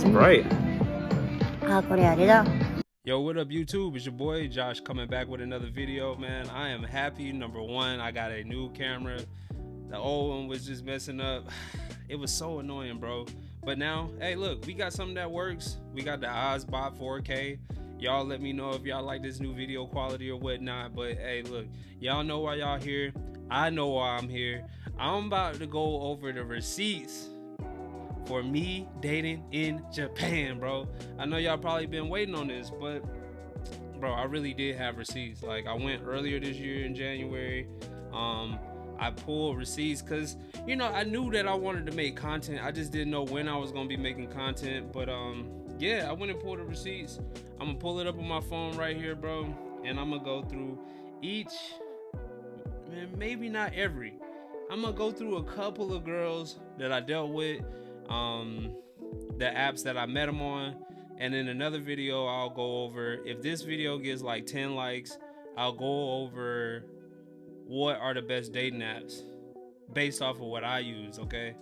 Sprite. あ、これあれだ。 Yo, what up, YouTube? It's your boy Josh coming back with another video, man. I am happy. Number one, I got a new camera. The old one was just messing up. It was so annoying, bro. But now, hey, look, we got something that works. We got the Ozbot 4K. Y'all let me know if y'all like this new video quality or whatnot. But hey, look, y'all know why y'all here. I know why I'm here. I'm about to go over the receipts for me dating in Japan, bro. I know y'all probably been waiting on this, but bro, I really did have receipts. Like, I went earlier this year in January. I pulled receipts because, you know, I knew that I wanted to make content. I just didn't know when I was gonna be making content. But yeah, I went and pulled the receipts. I'm gonna pull it up on my phone right here, bro, and I'm gonna go through each, man, maybe not every. I'm gonna go through a couple of girls that I dealt with, the apps that I met them on, and in another video I'll go over, if this video gets like 10 likes, I'll go over what are the best dating apps based off of what I use, okay?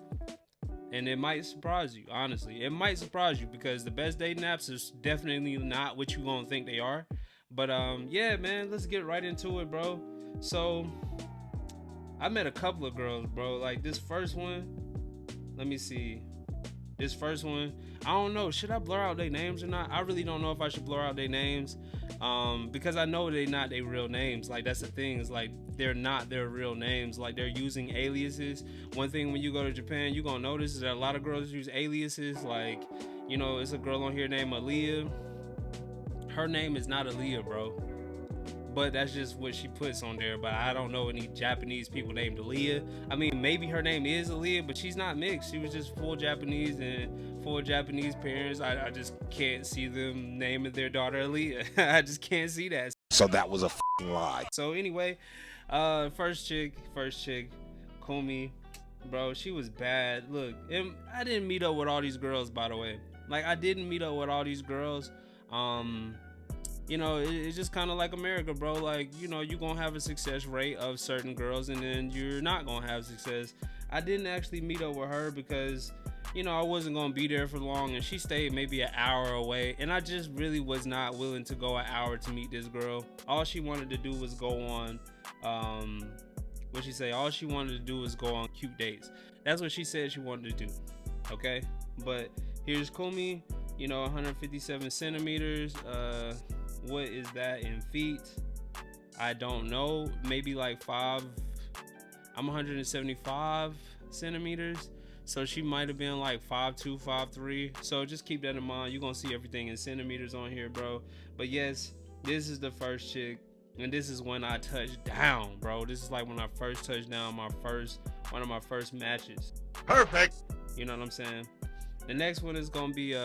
And it might surprise you, honestly. It might surprise you because the best dating apps is definitely not what you gonna think they are. But yeah, man, let's get right into it, bro. So I met a couple of girls, bro. Like this first one, let me see. This first one, I don't know, should I blur out their names or not? I really don't know if I should blur out their names, because I know they're not their real names. Like, that's the thing, is like they're not their real names. Like, they're using aliases. One thing when you go to Japan, you're gonna notice is that a lot of girls use aliases. Like, you know, it's a girl on here named Aaliyah. Her name is not Aaliyah, bro, but that's just what she puts on there. But I don't know any Japanese people named Aaliyah. I mean, maybe her name is Aaliyah, but she's not mixed. She was just full Japanese, and full Japanese parents. I just can't see them naming their daughter Aaliyah. I just can't see that. So that was a f***ing lie. So anyway, first chick, Kumi, bro, she was bad. Look, I didn't meet up with all these girls, by the way. Like, I didn't meet up with all these girls. You know, it's just kind of like America, bro. Like, you know, you're gonna have a success rate of certain girls, and then you're not gonna have success. I didn't actually meet up with her because, you know, I wasn't gonna be there for long, and she stayed maybe an hour away, and I just really was not willing to go an hour to meet this girl. All she wanted to do was go on, what'd she say? All she wanted to do was go on cute dates. That's what she said she wanted to do, okay? But here's Kumi, you know, 157 centimeters, what is that in feet? I don't know. Maybe like 5. I'm 175 centimeters, so she might have been like 5'2", 5'3". So just keep that in mind. You're gonna see everything in centimeters on here, bro. But yes, this is the first chick, and this is when I touched down, bro. This is like when I first touched down, one of my first matches. Perfect. You know what I'm saying? The next one is gonna be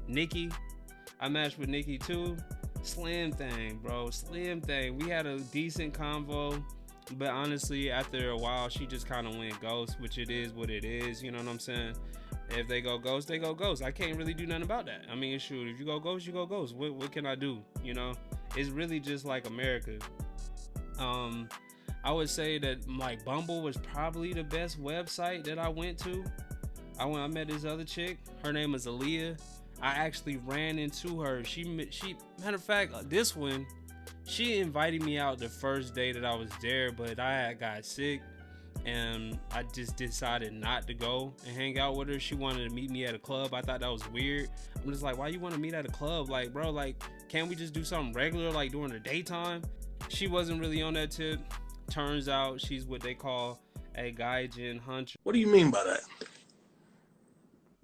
Nikki. I matched with Nikki too. Slim thing, bro, slim thing. We had a decent convo, but honestly, after a while, she just kind of went ghost, which it is what it is. You know what I'm saying? If they go ghost, they go ghost. I can't really do nothing about that. I mean, shoot, if you go ghost, you go ghost. What can I do? You know, it's really just like America. I would say that like Bumble was probably the best website that I went to. I met this other chick. Her name is Aaliyah. I actually ran into her. She matter of fact, this one, she invited me out the first day that I was there, but I got sick and I just decided not to go and hang out with her. She wanted to meet me at a club. I thought that was weird. I'm just like, why you want to meet at a club? Like, bro, like, can't we just do something regular, like during the daytime? She wasn't really on that tip. Turns out she's what they call a gaijin hunter. What do you mean by that?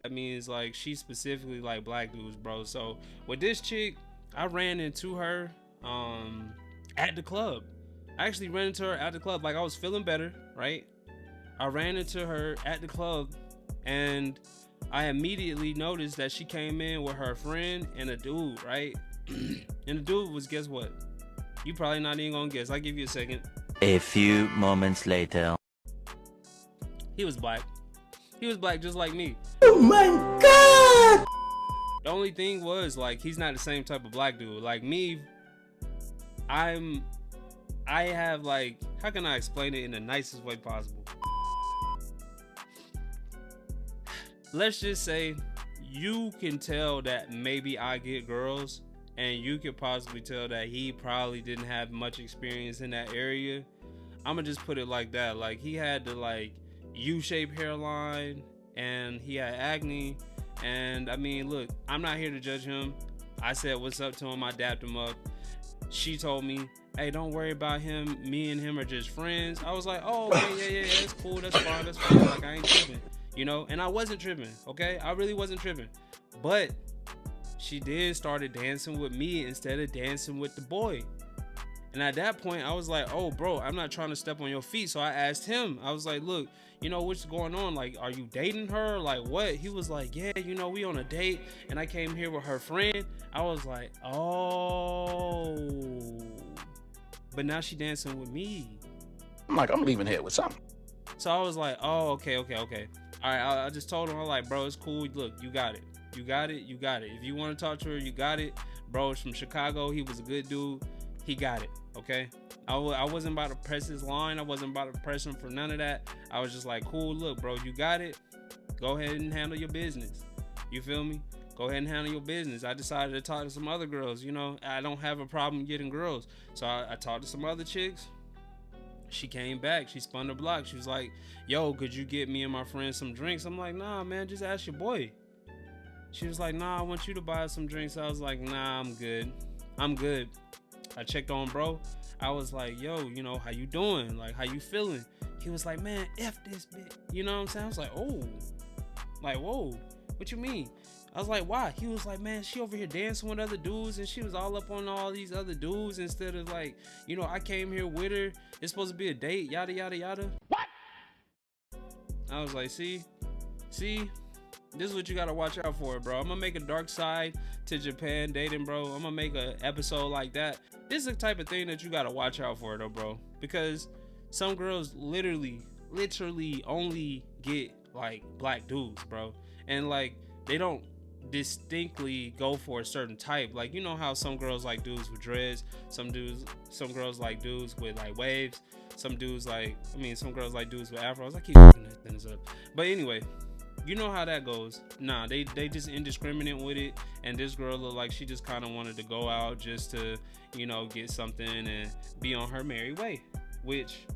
That means like she specifically like black dudes, bro. So with this chick, I ran into her at the club. I actually ran into her at the club. Like, I was feeling better, right? I ran into her at the club, and I immediately noticed that she came in with her friend and a dude, right? And the dude was, guess what? You probably not even gonna guess. I'll give you a second. A few moments later. He was black. He was black just like me. Oh my God! The only thing was, like, he's not the same type of black dude. Like me, I have, like, how can I explain it in the nicest way possible? Let's just say you can tell that maybe I get girls, and you could possibly tell that he probably didn't have much experience in that area. I'm gonna just put it like that. Like, he had the like U-shaped hairline, and he had acne. And I mean, look, I'm not here to judge him. I said what's up to him. I dapped him up. She told me, hey, don't worry about him. Me and him are just friends. I was like, oh, okay, yeah, that's cool. That's fine. Like, I ain't tripping, you know? And I wasn't tripping, okay? I really wasn't tripping. But she did started dancing with me instead of dancing with the boy. And at that point, I was like, oh, bro, I'm not trying to step on your feet. So I asked him, I was like, look, you know, what's going on? Like, are you dating her? Like, what? He was like, yeah, you know, we on a date, and I came here with her friend. I was like, oh, but now she dancing with me. I'm like, I'm leaving here with something. So I was like, oh, okay. All right, I just told him, I'm like, bro, it's cool. Look, you got it. If you want to talk to her, you got it. Bro, it's from Chicago. He was a good dude. He got it, okay? I wasn't about to press his line. I wasn't about to press him for none of that. I was just like, cool, look, bro, you got it. Go ahead and handle your business. You feel me? Go ahead and handle your business. I decided to talk to some other girls. You know, I don't have a problem getting girls. So I talked to some other chicks. She came back. She spun the block. She was like, yo, could you get me and my friends some drinks? I'm like, nah, man, just ask your boy. She was like, nah, I want you to buy us some drinks. I was like, nah, I'm good. I checked on bro. I was like, yo, you know, how you doing? Like, how you feeling? He was like, man, F this bitch. You know what I'm saying? I was like, oh. Like, whoa, what you mean? I was like, why? He was like, man, she over here dancing with other dudes, and she was all up on all these other dudes instead of, like, you know, I came here with her. It's supposed to be a date, yada, yada, yada. What? I was like, see, this is what you gotta watch out for, bro. I'm gonna make a dark side to Japan dating, bro. I'm gonna make an episode like that. This is the type of thing that you gotta watch out for, though, bro. Because some girls literally only get, like, black dudes, bro. And, like, they don't distinctly go for a certain type. Like, you know how some girls like dudes with dreads, some girls like dudes with, like, waves, some girls like dudes with afros. I keep fucking this things up. But anyway, you know how that goes. Nah, they just indiscriminate with it, and this girl looked like she just kind of wanted to go out just to, you know, get something and be on her merry way. Which,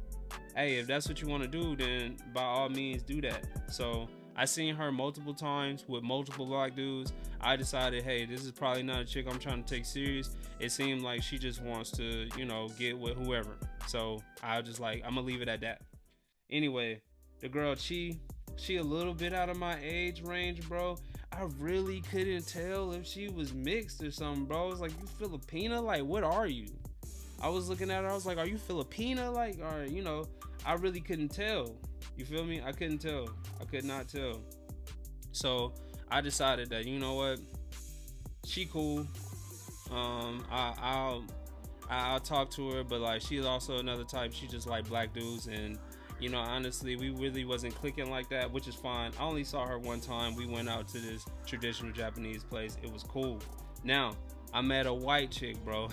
hey, if that's what you want to do, then by all means do that. So I seen her multiple times with multiple black dudes. I decided, hey, this is probably not a chick I'm trying to take serious. It seemed like she just wants to, you know, get with whoever. So I was just like, I'm gonna leave it at that. Anyway, the girl she a little bit out of my age range, bro. I really couldn't tell if she was mixed or something, bro. It's like, you Filipina? Like, what are you? I was looking at her, I was like, are you Filipina? Like, or, you know, I really couldn't tell. You feel me? I couldn't tell. I could not tell. So I decided that, you know what? She cool. I'll talk to her, but like, she's also another type. She just like black dudes, and you know, honestly, we really wasn't clicking like that, which is fine. I only saw her one time. We went out to this traditional Japanese place. It was cool. Now, I met a white chick, bro.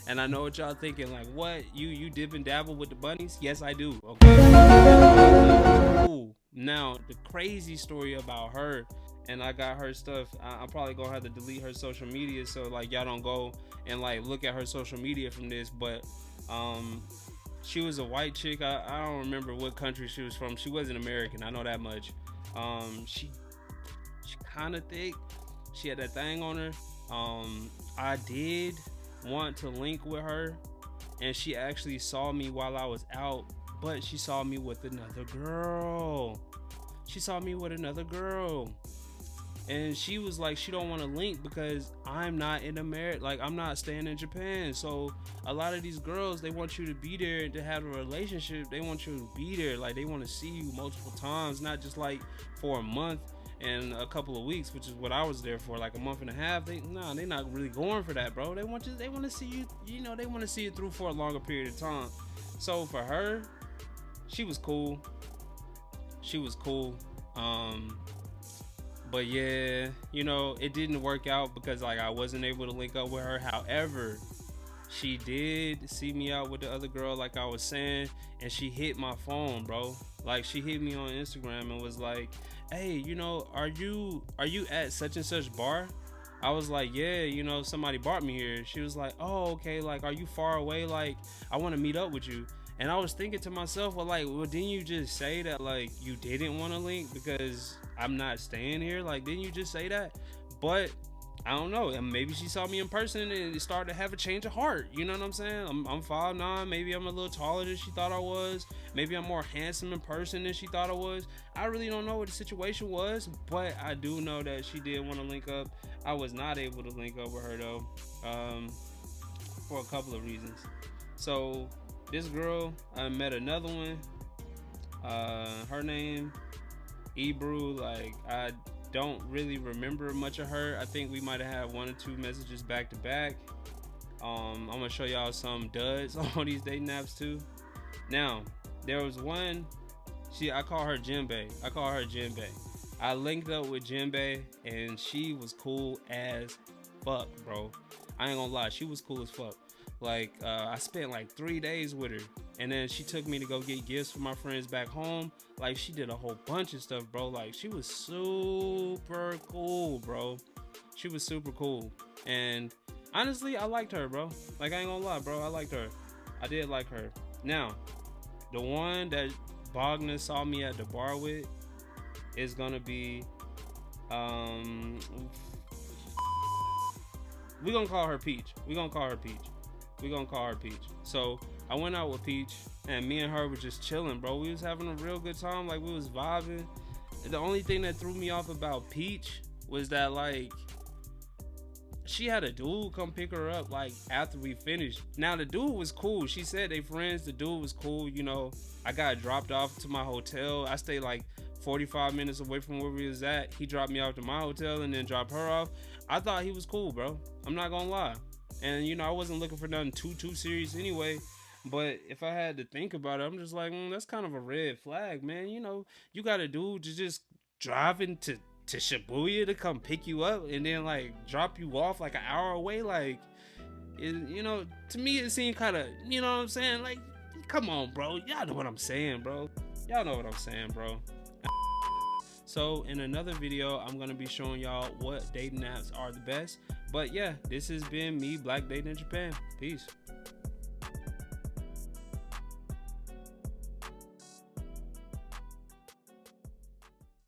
And I know what y'all thinking, like, what? You dip and dabble with the bunnies? Yes, I do. Okay. Cool. Now, the crazy story about her, and I got her stuff. I'm probably gonna have to delete her social media, so like y'all don't go and like look at her social media from this. But she was a white chick. I don't remember what country she was from. She wasn't American, I know that much. She kind of thick. She had that thing on her. I did want to link with her, and she actually saw me while I was out, but she saw me with another girl. And she was like, she don't want to link because I'm not in America. Like, I'm not staying in Japan. So a lot of these girls, they want you to be there to have a relationship. They want you to be there. Like, they want to see you multiple times, not just like for a month and a couple of weeks, which is what I was there for, like a month and a half. They're not really going for that, bro. They want to see you, you know, they want to see it through for a longer period of time. So for her, she was cool. But yeah, you know, it didn't work out because like I wasn't able to link up with her. However, she did see me out with the other girl, like I was saying, and she hit my phone, bro. Like, she hit me on Instagram and was like, hey, you know, are you at such and such bar? I was like, yeah, you know, somebody brought me here. She was like, oh, okay, like, are you far away? Like, I want to meet up with you. And I was thinking to myself, well, like, well, didn't you just say that, like, you didn't want to link because I'm not staying here? Like, didn't you just say that? But I don't know. And maybe she saw me in person and it started to have a change of heart. You know what I'm saying? I'm 5'9". Maybe I'm a little taller than she thought I was. Maybe I'm more handsome in person than she thought I was. I really don't know what the situation was, but I do know that she did want to link up. I was not able to link up with her though, for a couple of reasons. So this girl, I met another one. Her name, Ebru. Like, I don't really remember much of her. I think we might have had 1 or 2 messages back to back. I'm gonna show y'all some duds on these dating apps too. Now, there was one. I call her Jinbei. I linked up with Jinbei and she was cool as fuck, bro. I ain't gonna lie, she was cool as fuck. Like, I spent like 3 days with her, and then she took me to go get gifts for my friends back home. Like, she did a whole bunch of stuff, bro. Like, she was super cool, bro. She was super cool. And honestly, I liked her, bro. Like, I ain't gonna lie, bro. I liked her. I did like her. Now, the one that Wagner saw me at the bar with is gonna be, we're gonna call her Peach. So I went out with Peach and me and her were just chilling, bro. We was having a real good time. Like, we was vibing. The only thing that threw me off about Peach was that, like, she had a dude come pick her up, like, after we finished. Now, the dude was cool. She said they friends. The dude was cool. You know, I got dropped off to my hotel. I stayed like 45 minutes away from where we was at. He dropped me off to my hotel and then dropped her off. I thought he was cool, bro. I'm not gonna lie. And, you know, I wasn't looking for nothing too serious anyway. But if I had to think about it, I'm just like, that's kind of a red flag, man. You know, you got a dude to just driving to Shibuya to come pick you up and then, like, drop you off like an hour away. Like, you know, to me it seemed kind of, you know what I'm saying? Like, come on, bro. Y'all know what I'm saying, bro. So in another video, I'm gonna be showing y'all what dating apps are the best. But yeah, this has been me, Black Dating in Japan. Peace.